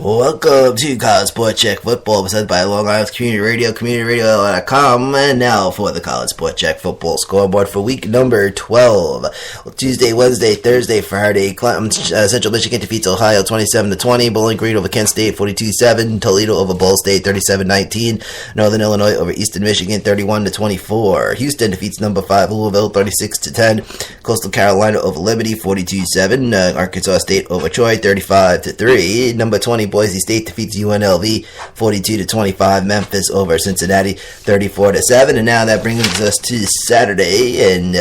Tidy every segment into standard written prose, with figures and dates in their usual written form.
Welcome to College Sport Check Football, presented by Long Island Community Radio, communityradio.com, and now for the College Sport Check Football scoreboard for week number 12. Tuesday, Wednesday, Thursday, Friday. Central Michigan defeats Ohio 27-20. Bowling Green over Kent State 42-7. Toledo over Ball State 37-19. Northern Illinois over Eastern Michigan 31-24. Houston defeats number 5 Louisville 36-10. Coastal Carolina over Liberty 42-7. Arkansas State over Troy 35-3. Number 20 Boise State defeats UNLV 42-25. Memphis over Cincinnati 34-7. And now that brings us to Saturday, and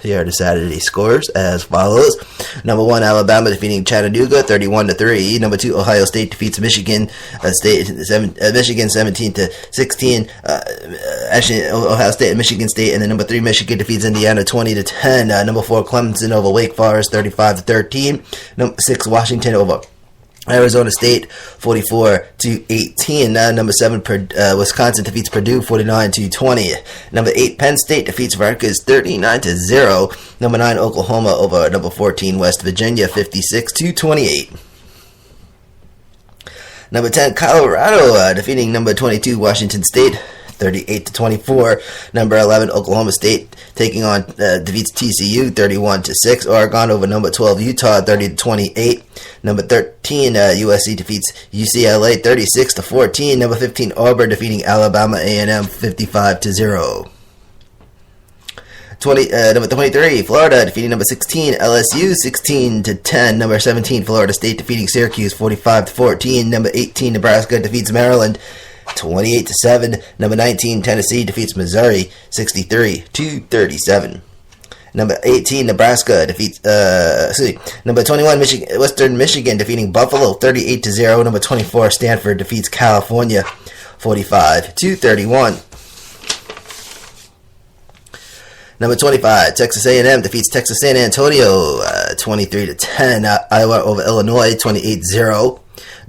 here are the Saturday scores as follows. Number 1 Alabama defeating Chattanooga 31-3. Number 2 Ohio State defeats Michigan Michigan 17-16. Ohio State and Michigan State. And then number 3 Michigan defeats Indiana 20-10. Number 4 Clemson over Wake Forest 35-13. Number 6 Washington over Arizona State 44-18. Number 7 Wisconsin defeats Purdue 49-20. Number 8 Penn State defeats Rutgers 39-0. Number 9 Oklahoma over number 14 West Virginia 56-28. Number 10 Colorado defeating number 22 Washington State 38-24. Number 11 Oklahoma State taking on defeats TCU 31-6. Oregon over number 12 Utah 30-28. Number 13 USC defeats UCLA 36-14. Number 15 Auburn defeating Alabama A&M 55-0. Number 23 Florida defeating number 16 LSU 16-10. Number 17 Florida State defeating Syracuse 45-14. Number 18 Nebraska defeats Maryland 28-7. Number 19 Tennessee defeats Missouri 63-37. Number 18 Nebraska defeats number 21 Western Michigan defeating Buffalo 38-0. Number 24 Stanford defeats California 45-31. Number 25 Texas A&M defeats Texas San Antonio 23-10. Iowa over Illinois 28-0.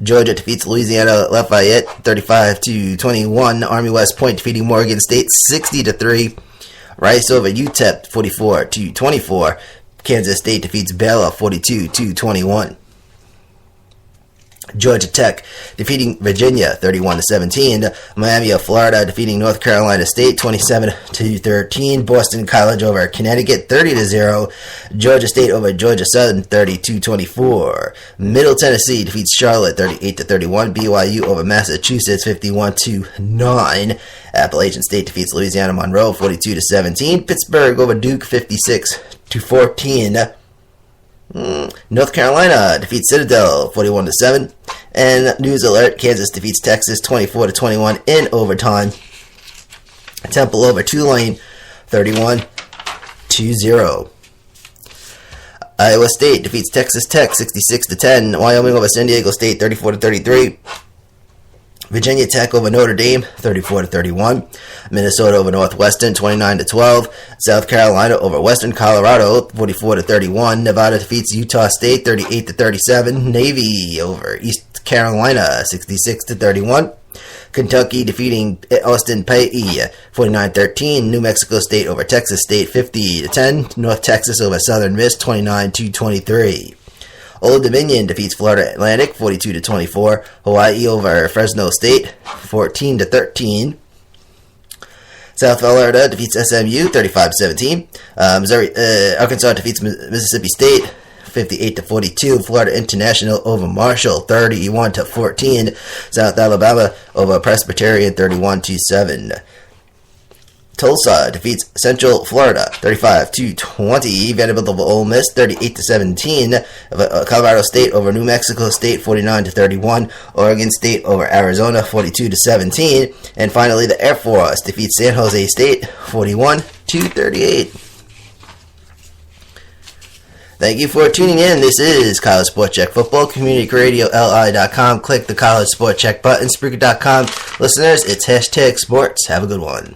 Georgia defeats Louisiana Lafayette 35-21. Army West Point defeating Morgan State 60-3. Rice over UTEP 44-24. Kansas State defeats Baylor 42-21. Georgia Tech defeating Virginia 31-17. Miami of Florida defeating North Carolina State 27-13. Boston College over Connecticut 30-0. Georgia State over Georgia Southern 32-24. Middle Tennessee defeats Charlotte 38-31. BYU over Massachusetts 51-9. Appalachian State defeats Louisiana Monroe 42-17. Pittsburgh over Duke 56-14. North Carolina defeats Citadel 41-7. And news alert, Kansas defeats Texas 24-21 in overtime. Temple over Tulane 31-0. Iowa State defeats Texas Tech 66-10. Wyoming over San Diego State 34-33. Virginia Tech over Notre Dame, 34-31. Minnesota over Northwestern, 29-12. South Carolina over Western Colorado, 44-31. Nevada defeats Utah State, 38-37. Navy over East Carolina, 66-31. Kentucky defeating Austin Peay 49-13. New Mexico State over Texas State 50-10. North Texas over Southern Miss 29-23. Old Dominion defeats Florida Atlantic 42-24. Hawaii over Fresno State 14-13. South Florida defeats SMU 35-17. Arkansas defeats Mississippi State 58-42. Florida International over Marshall 31-14. South Alabama over Presbyterian 31-7. Tulsa defeats Central Florida 35-20. Vanderbilt over Ole Miss 38-17. Colorado State over New Mexico State 49-31. Oregon State over Arizona 42-17. And finally, the Air Force defeats San Jose State 41-38. Thank you for tuning in. This is College Sport Check Football, communityradio.li.com. Click the College Sport Check button, Spreaker.com. Listeners, it's #sports. Have a good one.